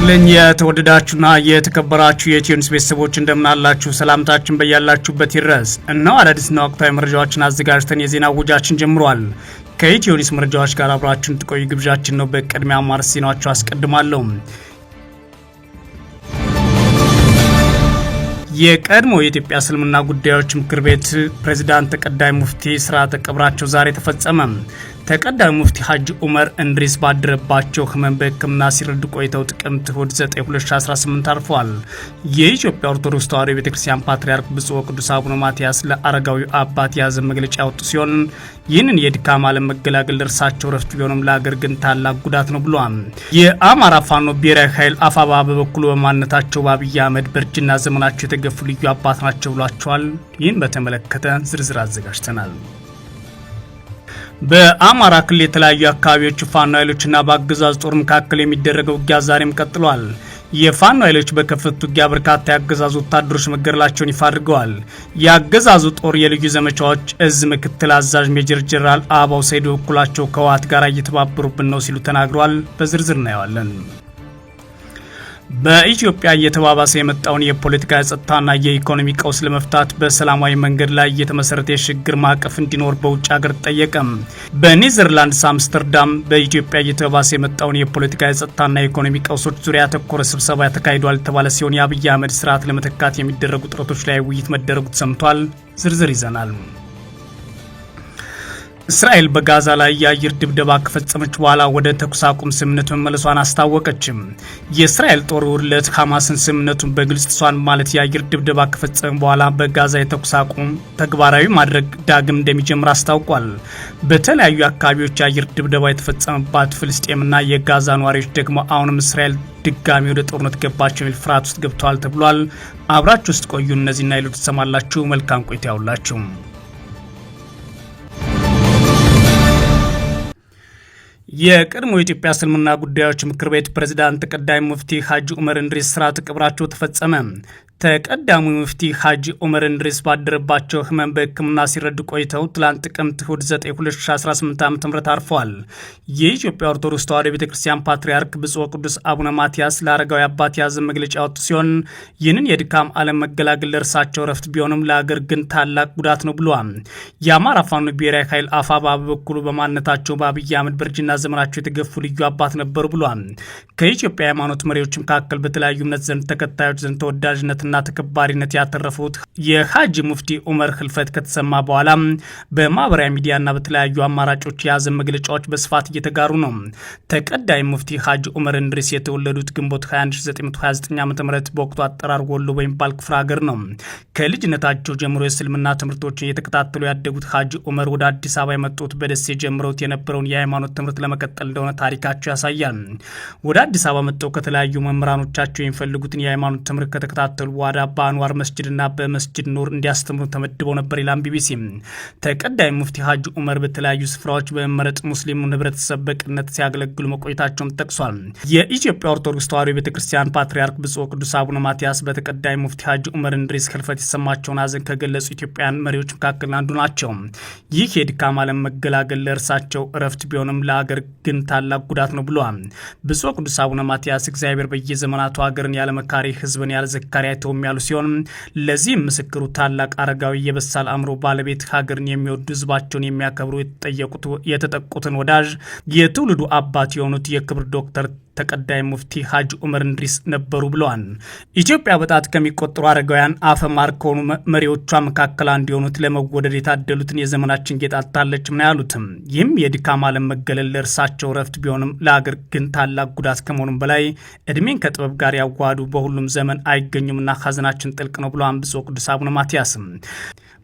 ይስጥልኝ የተወደዳችሁና የተከበራችሁ የኢትዮኒውስ ቤተሰቦች እንደምናላችሁ ሰላምታችን በያላችሁበት ይድረስ። እነሆ አዳዲስና ወቅታዊ መረጃዎችን አዘጋጅተን የዜና ውጃችን ጀምሯል። ከኢትዮኒውስ መረጃዎች ጋር አብራችሁን ትቆዩ ግብዣችን ነው። በቅድሚያ አማርስ ዜናዎቹ አስቀድማለሁ። የቀድሞ የኢትዮጵያ እስልምና ጉዳዮች ምክር ቤት ፕሬዝዳንት ተቀዳሚ ሙፍቲ ስርዓተ ቀብራቸው ዛሬ ተፈጸመ። ተቀዳሚ ሙፍቲ ሀጂ ዑመር እንድሪስ ባደረባቸው ህመም በሕክምና ሲረዱ ቆይተው ጥቅምት 9 2018 አርፈዋል። የኢትዮጵያ ኦርቶዶክስ ተዋሕዶ ቤተክርስቲያን ፓትርያርክ ብፁዕ ወቅዱስ አቡነ ማትያስ ለአረጋዊ አባት የያዘ መግለጫ ያወጡ ሲሆን ይህንን የድካም ዓለም መገላገል ለእርሳቸው ረፍት ቢሆንም ለአገር ግን ታላቅ ጉዳት ነው ብሏል። የአማራ ፋኖ ብሔራዊ ኃይል አፋባ በበኩሉ በማንነታቸው በአብይ አህመድ በእርጅና ዘመናቸው የተገፉ ልዩ አባት ናቸው ብሏቸዋል። ይህን በተመለከተ ዝርዝር አዘጋጅተናል። በአማራ ክልል የተለያዩ አካባቢዎች ፋኖ ኃይሎችና በአገዛዙ ጦር መካከል የሚደረገው ውጊያ ዛሬም ቀጥሏል። የፋኖ ኃይሎች በከፈቱት ውጊያ በርካታ የአገዛዙ ወታደሮች መገደላቸውን ይፋ አድርገዋል። የአገዛዙ ጦር የልዩ ዘመቻዎች እዝ ምክትል አዛዥ ሜጀር ጀነራል አበባው ሰይድ በበኩላቸው ከህወሓት ጋር እየተባበሩብን ነው ሲሉ ተናግረዋል። በዝርዝር እናየዋለን። በኢትዮጵያ እየተባባሰ የመጣውን የፖለቲካ የጸጥታና የኢኮኖሚ ቀውስ ለመፍታት በሰላማዊ መንገድ ላይ የተመሰረተ የሽግግር ማዕቀፍ እንዲኖር በውጭ ሀገር ተጠየቀ። በኔዘርላንድስ አምስተርዳም በኢትዮጵያ እየተባባሰ የመጣውን የፖለቲካ የጸጥታና የኢኮኖሚ ቀውሶች ዙሪያ ያተኮረ ስብሰባ ተካሂዷል የተባለ ሲሆን የአብይ አህመድ ስርዓት ለመተካት የሚደረጉ ጥረቶች ላይ ውይይት መደረጉ ተሰምቷል። ዝርዝር ይዘናል። እስራኤል በጋዛ ላይ የአየር ድብደባ ከፈጸመች በኋላ ወደ ተኩስ አቁም ስምምነቱ መመለሷን አስታወቀች። የእስራኤል ጦር ውርለት ሐማስን ስምምነቱን በግልጽ ጥሷል ማለት የአየር ድብደባ ከፈጸመ በኋላ በጋዛ የተኩስ አቁም ተግባራዊ ማድረግ ዳግም እንደሚጀምር አስታውቋል። በተለያዩ አካባቢዎች የአየር ድብደባ የተፈጸመባት ፍልስጤምና የጋዛ ነዋሪዎች ደግሞ አሁንም እስራኤል ድጋሚ ወደ ጦርነት ገባች የሚል ፍርሃት ውስጥ ገብተዋል ተብሏል። አብራችሁ ውስጥ ቆዩ። እነዚህና ሌሎች ትሰማላችሁ። መልካም ቆይታ ያውላችሁ። የቀድሞ የኢትዮጵያ እስልምና ጉዳዮች ምክር ቤት ፕሬዝዳንት ተቀዳሚ ሙፍቲ ሀጂ ዑመር እንድሪስ ስርዓተ ቀብራቸው ተፈጸመ። ተቀዳሚ ሙፍቲ ሀጂ ዑመር እንድሪስ ባደረባቸው ህመም በሕክምና ሲረዱ ቆይተው ትላንት ጥቅምት 9 2018 ዓ.ም አርፈዋል። የኢትዮጵያ ኦርቶዶክስ ተዋሕዶ ቤተክርስቲያን ፓትርያርክ ብፁዕ ወቅዱስ አቡነ ማትያስ ለአረጋዊ አባት የያዘ መግለጫ ያወጡ ሲሆን ይህንን የድካም ዓለም መገላገል ለእርሳቸው ረፍት ቢሆንም ለአገር ግን ታላቅ ጉዳት ነው ብሏል። የአማራ ፋኖ ብሔራዊ ኃይል አፋባ በበኩሉ በማንነታቸው በአብይ አህመድ በእርጅና ዘመናቸው የተገፉ ልዩ አባት ነበሩ ብሏል። ከኢትዮጵያ ሃይማኖት መሪዎች መካከል በተለያዩ እምነት ዘንድ ተከታዮች ዘንድ ተወዳጅነትና ተከባሪነት ያተረፉት የሀጂ ሙፍቲ ዑመር ህልፈት ከተሰማ በኋላ በማህበራዊ ሚዲያና በተለያዩ አማራጮች የያዘ መግለጫዎች በስፋት እየተጋሩ ነው። ተቀዳሚ ሙፍቲ ሀጂ ዑመር እንድሪስ የተወለዱት ግንቦት 1929 ዓ.ም በወቅቱ አጠራር ወሎ በሚባል ክፍለ ሀገር ነው። ከልጅነታቸው ጀምሮ የእስልምና ትምህርቶችን እየተከታተሉ ያደጉት ሀጂ ዑመር ወደ አዲስ አበባ የመጡት በደሴ ጀምረውት የነበረውን የሃይማኖት ትምህርት ለመቀጠል እንደሆነ ታሪካቸው ያሳያል። ወደ አዲስ አበባ መጥተው ከተለያዩ መምህራኖቻቸው የሚፈልጉትን የሃይማኖት ትምህርት ከተከታተሉ ዋዳ በአንዋር መስጅድና በመስጅድ ኑር እንዲያስተምሩ ተመድበው ነበር ይላል ቢቢሲ። ተቀዳሚ ሙፍቲ ሀጂ ዑመር በተለያዩ ስፍራዎች በመመረጥ ሙስሊሙን ህብረተሰብ በቅነት ሲያገለግሉ መቆየታቸውን ጠቅሷል። የኢትዮጵያ ኦርቶዶክስ ተዋሕዶ ቤተክርስቲያን ፓትርያርክ ብፁዕ ወቅዱስ አቡነ ማትያስ በተቀዳሚ ሙፍቲ ሀጂ ዑመር እንድሪስ ህልፈት የተሰማቸውን ሐዘን ከገለጹ ኢትዮጵያውያን መሪዎች መካከል አንዱ ናቸው። ይህ የድካም ዓለም መገላገል ለእርሳቸው እረፍት ቢሆንም ለአገር ግን ታላቅ ጉዳት ነው ብለዋል። ብፁዕ ወቅዱስ አቡነ ማትያስ እግዚአብሔር በየዘመናቱ ሀገርን ያለ መካሪ ህዝብን ያለ ዘካሪ አይተውም ያሉ ሲሆን ለዚህም ምስክሩ ታላቅ አረጋዊ የበሳል አእምሮ ባለቤት ሀገርን የሚወዱ ህዝባቸውን የሚያከብሩ የተጠቁትን ወዳጅ የትውልዱ አባት የሆኑት የክብር ዶክተር ተቀዳሚ ሙፍቲ ሀጂ ዑመር እንድሪስ ነበሩ ብለዋል። ኢትዮጵያ በጣት ከሚቆጠሩ አረጋውያን አፈማር ከሆኑ መሪዎቿ መካከል አንዱ የሆኑት ለመወደድ የታደሉትን የዘመናችን ጌጥ አጥታለችም ነው ያሉትም። ይህም የድካም ዓለም መገለል ለእርሳቸው ረፍት ቢሆንም ለአገር ግን ታላቅ ጉዳት ከመሆኑም በላይ እድሜን ከጥበብ ጋር ያዋሃዱ በሁሉም ዘመን አይገኙምና ሀዘናችን ጥልቅ ነው ብለዋል ብፁዕ ወቅዱስ አቡነ ማትያስም።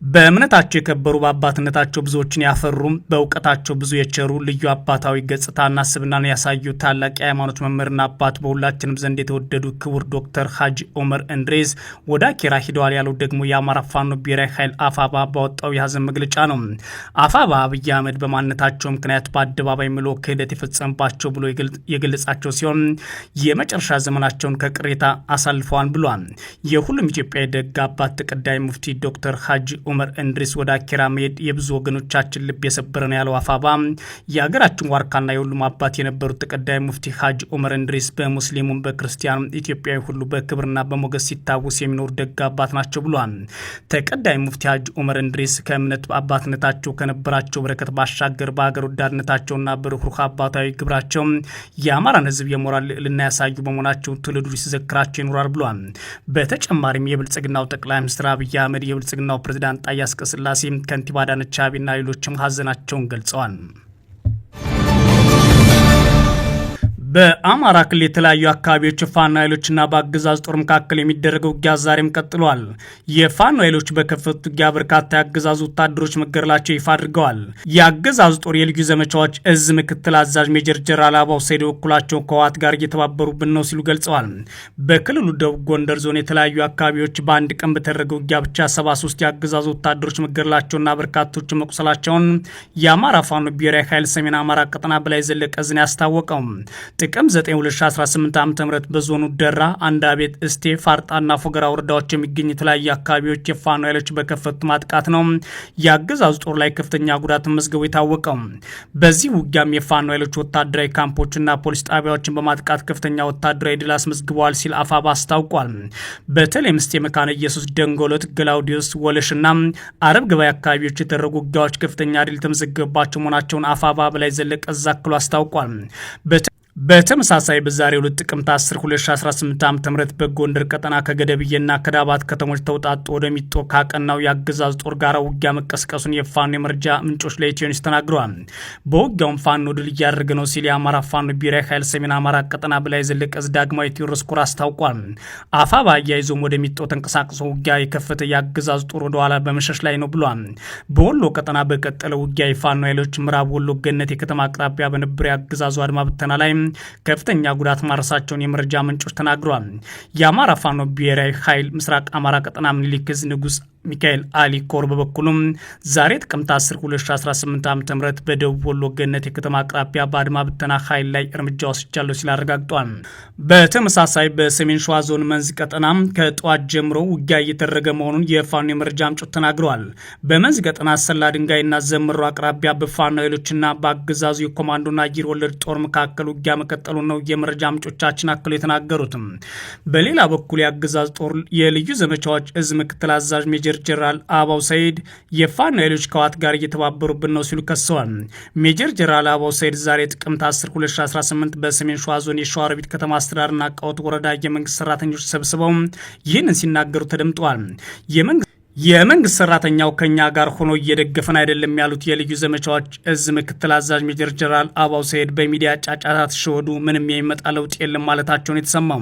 በእምነታቸው የከበሩ በአባትነታቸው ብዙዎችን ያፈሩ በእውቀታቸው ብዙ የቸሩ ልዩ አባታዊ ገጽታና ስብናን ያሳዩ ታላቅ የሃይማኖት መምህርና አባት በሁላችንም ዘንድ የተወደዱ ክቡር ዶክተር ሀጂ ዑመር እንድሪስ ወደ አኬራ ሂደዋል ያለው ደግሞ የአማራ ፋኖ ብሔራዊ ኃይል አፋባ ባወጣው የሀዘን መግለጫ ነው። አፋባ አብይ አህመድ በማንነታቸው ምክንያት በአደባባይ ምሎ ክህደት የፈጸመባቸው ብሎ የገለጻቸው ሲሆን የመጨረሻ ዘመናቸውን ከቅሬታ አሳልፈዋል ብሏል። የሁሉም ኢትዮጵያዊ ደግ አባት ተቀዳሚ ሙፍቲ ዶክተር ሀጂ ዑመር እንድሪስ ወደ አኬራ መሄድ የብዙ ወገኖቻችን ልብ የሰበረ ነው ያለው አፋባ የሀገራችን ዋርካና የሁሉም አባት የነበሩት ተቀዳሚ ሙፍቲ ሀጂ ኡመር እንድሪስ በሙስሊሙም በክርስቲያኑ ኢትዮጵያዊ ሁሉ በክብርና በሞገስ ሲታወስ የሚኖሩ ደግ አባት ናቸው ብሏል። ተቀዳሚ ሙፍቲ ሀጂ ኡመር እንድሪስ ከእምነት አባትነታቸው ከነበራቸው በረከት ባሻገር በሀገር ወዳድነታቸውና በርኅሩህ አባታዊ ግብራቸው የአማራን ሕዝብ የሞራል ልዕልና ያሳዩ በመሆናቸው ትውልዱ ሲዘክራቸው ይኖራል ብሏል። በተጨማሪም የብልጽግናው ጠቅላይ ሚኒስትር አብይ አህመድ፣ የብልጽግናው ፕሬዝዳንት ታዬ አጽቀሥላሴ፣ ከንቲባ አዳነች አቤቤና ሌሎችም ሀዘናቸውን ገልጸዋል። በአማራ ክልል የተለያዩ አካባቢዎች የፋኖ ኃይሎችና በአገዛዝ ጦር መካከል የሚደረገው ውጊያ ዛሬም ቀጥሏል። የፋኖ ኃይሎች በከፈቱት ውጊያ በርካታ የአገዛዙ ወታደሮች መገደላቸው ይፋ አድርገዋል። የአገዛዙ ጦር የልዩ ዘመቻዎች እዝ ምክትል አዛዥ ሜጀር ጀነራል አበባው ሰይድ በኩላቸው ከህወሓት ጋር እየተባበሩብን ነው ሲሉ ገልጸዋል። በክልሉ ደቡብ ጎንደር ዞን የተለያዩ አካባቢዎች በአንድ ቀን በተደረገ ውጊያ ብቻ 73 የአገዛዙ ወታደሮች መገደላቸውና በርካቶች መቁሰላቸውን የአማራ ፋኖ ብሔራዊ ኃይል ሰሜን አማራ ቀጠና በላይ ዘለቀ ዝን ያስታወቀው ጥቅምት 9 2018 ዓ.ም በዞኑ ደራ፣ አንዳቤት፣ እስቴ፣ ፋርጣና ፎገራ ወረዳዎች የሚገኙ የተለያዩ አካባቢዎች የፋኖ ኃይሎች በከፈቱት ማጥቃት ነው የአገዛዙ ጦር ላይ ከፍተኛ ጉዳት መዝገቡ የታወቀው። በዚህ ውጊያም የፋኖ ኃይሎች ወታደራዊ ካምፖችና ፖሊስ ጣቢያዎችን በማጥቃት ከፍተኛ ወታደራዊ ድል አስመዝግበዋል ሲል አፋባ አስታውቋል። በተለይም እስቴ፣ መካነ ኢየሱስ፣ ደንጎሎት፣ ገላውዲዮስ፣ ወለሽና አረብ ገበያ አካባቢዎች የተደረጉ ውጊያዎች ከፍተኛ ድል የተመዘገበባቸው መሆናቸውን አፋባ በላይ ዘለቀ አክሎ አስታውቋል። በተመሳሳይ በዛሬው ዕለት ጥቅምት 10 2018 ዓ.ም በጎንደር ቀጠና ከገደብዬና ከዳባት ከተሞች ተውጣጡ ወደሚጦ ካቀናው የአገዛዝ ጦር ጋር ውጊያ መቀስቀሱን የፋኖ የመረጃ ምንጮች ለኢትዮ ኒውስ ተናግረዋል። በውጊያውም ፋኖ ድል እያደረገ ነው ሲል የአማራ ፋኖ ብሔራዊ ኃይል ሰሜን አማራ ቀጠና በላይ ዘለቀ ዳግማዊ ቴዎድሮስ ኮር አስታውቋል። አፋባ አያይዞም ወደሚጦ ተንቀሳቅሶ ውጊያ የከፈተ የአገዛዝ ጦር ወደኋላ በመሸሽ ላይ ነው ብሏል። በወሎ ቀጠና በቀጠለ ውጊያ የፋኖ ኃይሎች ምዕራብ ወሎ ገነት የከተማ አቅራቢያ በነበረ የአገዛዙ አድማ ብተና ላይ ከፍተኛ ጉዳት ማረሳቸውን የመረጃ ምንጮች ተናግረዋል። የአማራ ፋኖ ብሔራዊ ኃይል ምስራቅ አማራ ቀጠና ምኒልክ ዕዝ ንጉስ ሚካኤል አሊ ኮር በበኩሉም ዛሬ ጥቅምት 10 2018 ዓ.ም በደቡብ ወሎ ገነት የከተማ አቅራቢያ በአድማ ብተና ኃይል ላይ እርምጃ ወስጃለሁ ሲል አረጋግጧል። በተመሳሳይ በሰሜን ሸዋ ዞን መንዝ ቀጠና ከጠዋት ጀምሮ ውጊያ እየተደረገ መሆኑን የፋኖ የመረጃ ምንጮች ተናግረዋል። በመንዝ ቀጠና ሰላ ድንጋይና ዘምሮ አቅራቢያ በፋኖ ኃይሎችና በአገዛዙ የኮማንዶና አየር ወለድ ጦር መካከል ውጊያ መቀጠሉ ነው የመረጃ ምንጮቻችን አክሎ የተናገሩትም። በሌላ በኩል የአገዛዝ ጦር የልዩ ዘመቻዎች እዝ ምክትል አዛዥ ሜጀር ጀነራል አበባው ሰይድ የፋኖ ኃይሎች ከህወሓት ጋር እየተባበሩብን ነው ሲሉ ከሰዋል። ሜጀር ጀነራል አበባው ሰይድ ዛሬ ጥቅምት 10 2018 በሰሜን ሸዋ ዞን የሸዋሮቢት ከተማ አስተዳደርና ቃውት ወረዳ የመንግስት ሰራተኞች ሰብስበው ይህንን ሲናገሩ ተደምጠዋል። የመንግስት ሰራተኛው ከኛ ጋር ሆኖ እየደገፈን አይደለም ያሉት የልዩ ዘመቻዎች እዝ ምክትል አዛዥ ሜጀር ጀነራል አበባው ሰይድ በሚዲያ ጫጫታ ተሸወዱ፣ ምንም የሚመጣ ለውጥ የለም ማለታቸውን የተሰማው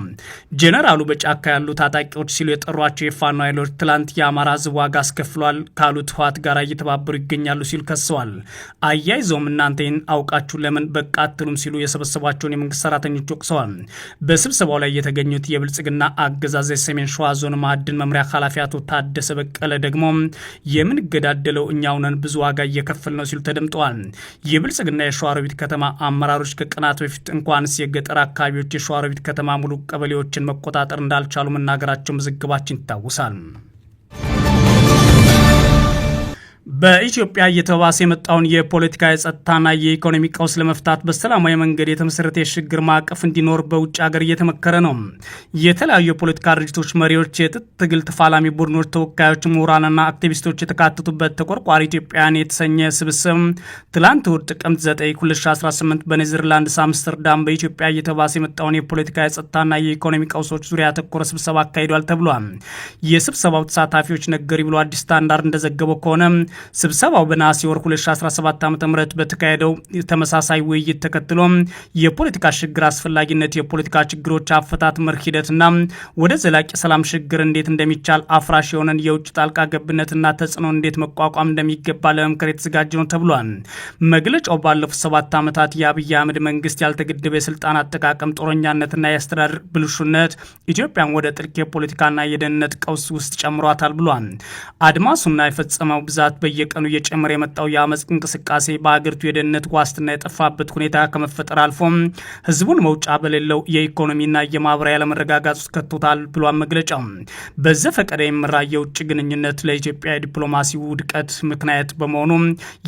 ጀነራሉ በጫካ ያሉ ታጣቂዎች ሲሉ የጠሯቸው የፋኖ ኃይሎች ትላንት የአማራ ህዝብ ዋጋ አስከፍሏል ካሉት ህወሓት ጋር እየተባበሩ ይገኛሉ ሲሉ ከሰዋል። አያይዘውም እናንተ ይህን አውቃችሁ ለምን በቃ አትሉም ሲሉ የሰበሰቧቸውን የመንግስት ሰራተኞች ወቅሰዋል። በስብሰባው ላይ የተገኙት የብልጽግና አገዛዝ የሰሜን ሸዋ ዞን ማዕድን መምሪያ ኃላፊ አቶ ታደሰ በቀለ ደግሞ የምንገዳደለው እኛው ነን፣ ብዙ ዋጋ እየከፈል ነው ሲሉ ተደምጠዋል። የብልጽግና የሸዋሮቢት ከተማ አመራሮች ከቀናት በፊት እንኳንስ የገጠር አካባቢዎች የሸዋሮቢት ከተማ ሙሉ ቀበሌዎችን መቆጣጠር እንዳልቻሉ መናገራቸው መዘገባችን ይታወሳል። በኢትዮጵያ እየተባባሰ የመጣውን የፖለቲካ የጸጥታና የኢኮኖሚ ቀውስ ለመፍታት በሰላማዊ መንገድ የተመሰረተ የሽግግር ማዕቀፍ እንዲኖር በውጭ ሀገር እየተመከረ ነው። የተለያዩ የፖለቲካ ድርጅቶች መሪዎች፣ የትጥቅ ትግል ተፋላሚ ቡድኖች ተወካዮች፣ ምሁራንና አክቲቪስቶች የተካተቱበት ተቆርቋሪ ኢትዮጵያውያን የተሰኘ ስብስብ ትላንት እሁድ ጥቅምት 9 2018 በኔዘርላንድስ አምስተርዳም በኢትዮጵያ እየተባባሰ የመጣውን የፖለቲካ የጸጥታና የኢኮኖሚ ቀውሶች ዙሪያ ያተኮረ ስብሰባ አካሂዷል ተብሏል። የስብሰባው ተሳታፊዎች ነገሪ ብሎ አዲስ ስታንዳርድ እንደዘገበው ከሆነ ስብሰባው በነሐሴ ወር 2017 ዓ.ም በተካሄደው ተመሳሳይ ውይይት ተከትሎ የፖለቲካ ሽግግር አስፈላጊነት፣ የፖለቲካ ችግሮች አፈታት መርህ ሂደትና ወደ ዘላቂ ሰላም ሽግግር እንዴት እንደሚቻል፣ አፍራሽ የሆነን የውጭ ጣልቃ ገብነትና ተጽዕኖ እንዴት መቋቋም እንደሚገባ ለመምከር የተዘጋጀ ነው ተብሏል። መግለጫው ባለፉት 7 ዓመታት የአብይ አህመድ መንግስት ያልተገደበ የስልጣን አጠቃቀም፣ ጦረኛነትና የአስተዳደር ብልሹነት ኢትዮጵያን ወደ ጥልቅ የፖለቲካና የደህንነት ቀውስ ውስጥ ጨምሯታል ብሏል። አድማሱና የፈጸመው ብዛት በየቀኑ እየጨመረ የመጣው የአመፅ እንቅስቃሴ በሀገሪቱ የደህንነት ዋስትና የጠፋበት ሁኔታ ከመፈጠር አልፎም ህዝቡን መውጫ በሌለው የኢኮኖሚና የማህበራዊ አለመረጋጋት ውስጥ ከቶታል ብሏል መግለጫው። በዘፈቀደ የሚመራ የውጭ ግንኙነት ለኢትዮጵያ የዲፕሎማሲ ውድቀት ምክንያት በመሆኑ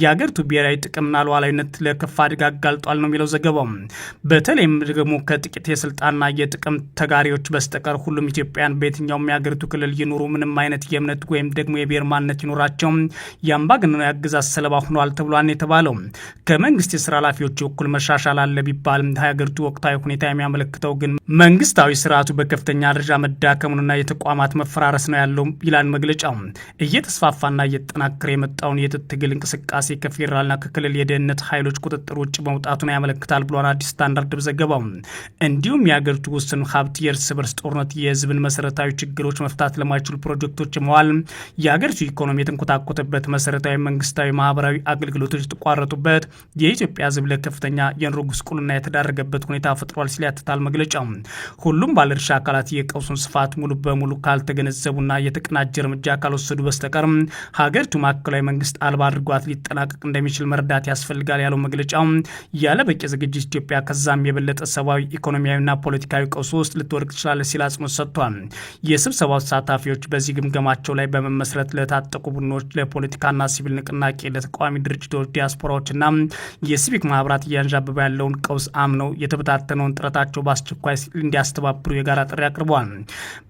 የሀገሪቱ ብሔራዊ ጥቅምና ሉዓላዊነት ለከፋ አደጋ አጋልጧል ነው የሚለው ዘገባው። በተለይም ደግሞ ከጥቂት የስልጣንና የጥቅም ተጋሪዎች በስተቀር ሁሉም ኢትዮጵያን በየትኛውም የሀገሪቱ ክልል ይኑሩ ምንም አይነት የእምነት ወይም ደግሞ የብሔር ማንነት ይኖራቸው የአምባገነናዊ አገዛዝ ሰለባ ሆኗል ተብሏል የተባለው። ከመንግስት የስራ ኃላፊዎች በኩል መሻሻል አለ ቢባል የሀገሪቱ ወቅታዊ ሁኔታ የሚያመለክተው ግን መንግስታዊ ስርዓቱ በከፍተኛ ደረጃ መዳከሙንና የተቋማት መፈራረስ ነው ያለው ይላል መግለጫው። እየተስፋፋና እየተጠናከረ የመጣውን የትጥቅ ትግል እንቅስቃሴ ከፌዴራልና ከክልል የደህንነት ኃይሎች ቁጥጥር ውጭ መውጣቱን ያመለክታል ብሏል አዲስ ስታንዳርድ በዘገባው። እንዲሁም የሀገሪቱ ውስን ሀብት፣ የእርስ በርስ ጦርነት፣ የህዝብን መሰረታዊ ችግሮች መፍታት ለማይችሉ ፕሮጀክቶች መዋል፣ የሀገሪቱ ኢኮኖሚ የተንኮታኮተበት፣ መሰረታዊ መንግስታዊ ማህበራዊ አገልግሎቶች የተቋረጡበት፣ የኢትዮጵያ ህዝብ ለከፍተኛ የኑሮ ጉስቁልና የተዳረገበት ሁኔታ ፈጥሯል ሲል ያትታል መግለጫው። ሁሉም ባለድርሻ አካላት የቀውሱን ስፋት ሙሉ በሙሉ ካልተገነዘቡና የተቀናጀ እርምጃ ካልወሰዱ በስተቀር ሀገሪቱ ማዕከላዊ መንግስት አልባ አድርጓት ሊጠናቀቅ እንደሚችል መረዳት ያስፈልጋል ያለው መግለጫው ያለ በቂ ዝግጅት ኢትዮጵያ ከዛም የበለጠ ሰብአዊ ኢኮኖሚያዊና ፖለቲካዊ ቀውስ ውስጥ ልትወድቅ ትችላለች ሲል አጽንኦት ሰጥቷል። የስብሰባው ተሳታፊዎች በዚህ ግምገማቸው ላይ በመመስረት ለታጠቁ ቡድኖች፣ ለፖለቲካና ሲቪል ንቅናቄ፣ ለተቃዋሚ ድርጅቶች፣ ዲያስፖራዎችና የሲቪክ ማህበራት እያንዣበበ ያለውን ቀውስ አምነው የተበታተነውን ጥረታቸው በአስቸኳይ እንዲያስተባብሩ የጋራ ጥሪ አቅርበዋል።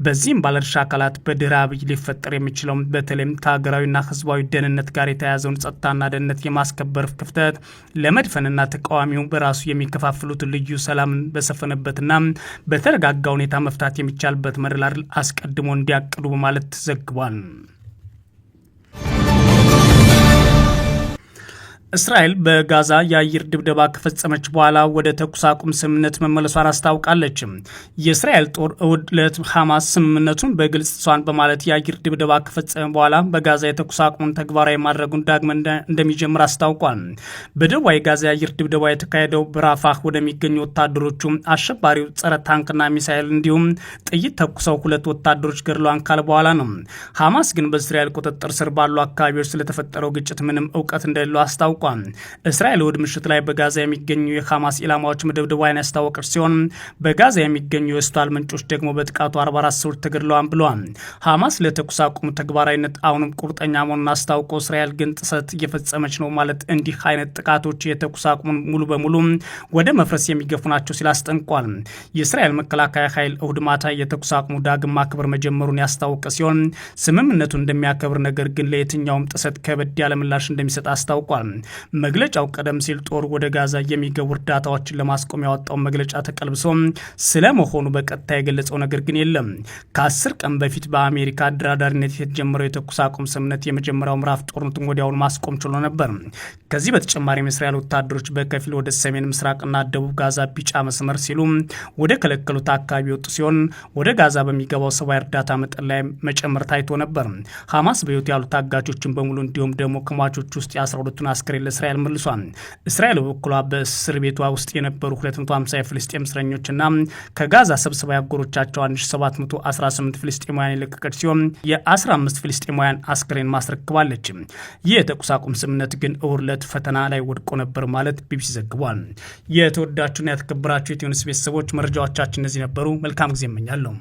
በዚህም ባለድርሻ አካላት በድህረ አብይ ሊፈጠር የሚችለው በተለይም ከሀገራዊና ህዝባዊ ደህንነት ጋር የተያያዘውን ጸጥታና ደህንነት የማስከበር ክፍተት ለመድፈንና ተቃዋሚው በራሱ የሚከፋፍሉት ልዩ ሰላምን በሰፈነበትና በተረጋጋ ሁኔታ መፍታት የሚቻልበት መደላድል አስቀድሞ እንዲያቅዱ በማለት ዘግቧል። እስራኤል በጋዛ የአየር ድብደባ ከፈጸመች በኋላ ወደ ተኩስ አቁም ስምምነት መመለሷን አስታውቃለች። የእስራኤል ጦር እሁድ ዕለት ሐማስ ስምምነቱን በግልጽ ጥሷል በማለት የአየር ድብደባ ከፈጸመ በኋላ በጋዛ የተኩስ አቁሙን ተግባራዊ ማድረጉን ዳግም እንደሚጀምር አስታውቋል። በደቡባዊ ጋዛ የአየር ድብደባ የተካሄደው በራፋህ ወደሚገኙ ወታደሮቹ አሸባሪው ጸረ ታንክና ሚሳኤል እንዲሁም ጥይት ተኩሰው 2 ወታደሮች ገድለዋል ካለ በኋላ ነው። ሐማስ ግን በእስራኤል ቁጥጥር ስር ባሉ አካባቢዎች ስለተፈጠረው ግጭት ምንም እውቀት እንደሌለው አስታውቋል። እስራኤል እሁድ ምሽት ላይ በጋዛ የሚገኙ የሐማስ ኢላማዎች መደብደቧን ያስታወቀች ሲሆን በጋዛ የሚገኙ የሆስፒታል ምንጮች ደግሞ በጥቃቱ 44 ሰዎች ተገድለዋል ብለዋል። ሐማስ ለተኩስ አቁሙ ተግባራዊነት አሁንም ቁርጠኛ መሆኑን አስታውቆ እስራኤል ግን ጥሰት እየፈጸመች ነው ማለት እንዲህ አይነት ጥቃቶች የተኩስ አቁሙን ሙሉ በሙሉ ወደ መፍረስ የሚገፉ ናቸው ሲል አስጠንቋል። የእስራኤል መከላከያ ኃይል እሁድ ማታ የተኩስ አቁሙ ዳግም ማክበር መጀመሩን ያስታወቀ ሲሆን ስምምነቱን እንደሚያከብር ነገር ግን ለየትኛውም ጥሰት ከበድ ያለ ምላሽ እንደሚሰጥ አስታውቋል። መግለጫው ቀደም ሲል ጦር ወደ ጋዛ የሚገቡ እርዳታዎችን ለማስቆም ያወጣውን መግለጫ ተቀልብሶ ስለመሆኑ በቀጥታ የገለጸው ነገር ግን የለም። ከ10 ቀን በፊት በአሜሪካ አደራዳሪነት የተጀመረው የተኩስ አቁም ስምምነት የመጀመሪያው ምዕራፍ ጦርነቱን ወዲያውኑ ማስቆም ችሎ ነበር። ከዚህ በተጨማሪም የእስራኤል ወታደሮች በከፊል ወደ ሰሜን ምስራቅና ደቡብ ጋዛ ቢጫ መስመር ሲሉ ወደ ከለከሉት አካባቢ የወጡ ሲሆን ወደ ጋዛ በሚገባው ሰብአዊ እርዳታ መጠን ላይ መጨመር ታይቶ ነበር። ሐማስ በሕይወት ያሉ ታጋቾችን በሙሉ እንዲሁም ደግሞ ከሟቾች ውስጥ የ12ቱን አስከሬን ለእስራኤል መልሷል። እስራኤል በበኩሏ በእስር ቤቷ ውስጥ የነበሩ 250 የፍልስጤም እስረኞችና ከጋዛ ሰብስባ ያጎሮቻቸው 1718 ፍልስጤማውያን የለቀቀች ሲሆን የ15 ፍልስጤማውያን አስከሬን ማስረክባለች። ይህ የተኩስ አቁም ስምምነት ግን እሁድ ዕለት ፈተና ላይ ወድቆ ነበር ማለት ቢቢሲ ዘግቧል። የተወዳችሁና የተከበራችሁ የኢትዮ ኒውስ ቤተሰቦች መረጃዎቻችን እነዚህ ነበሩ። መልካም ጊዜ እመኛለሁ።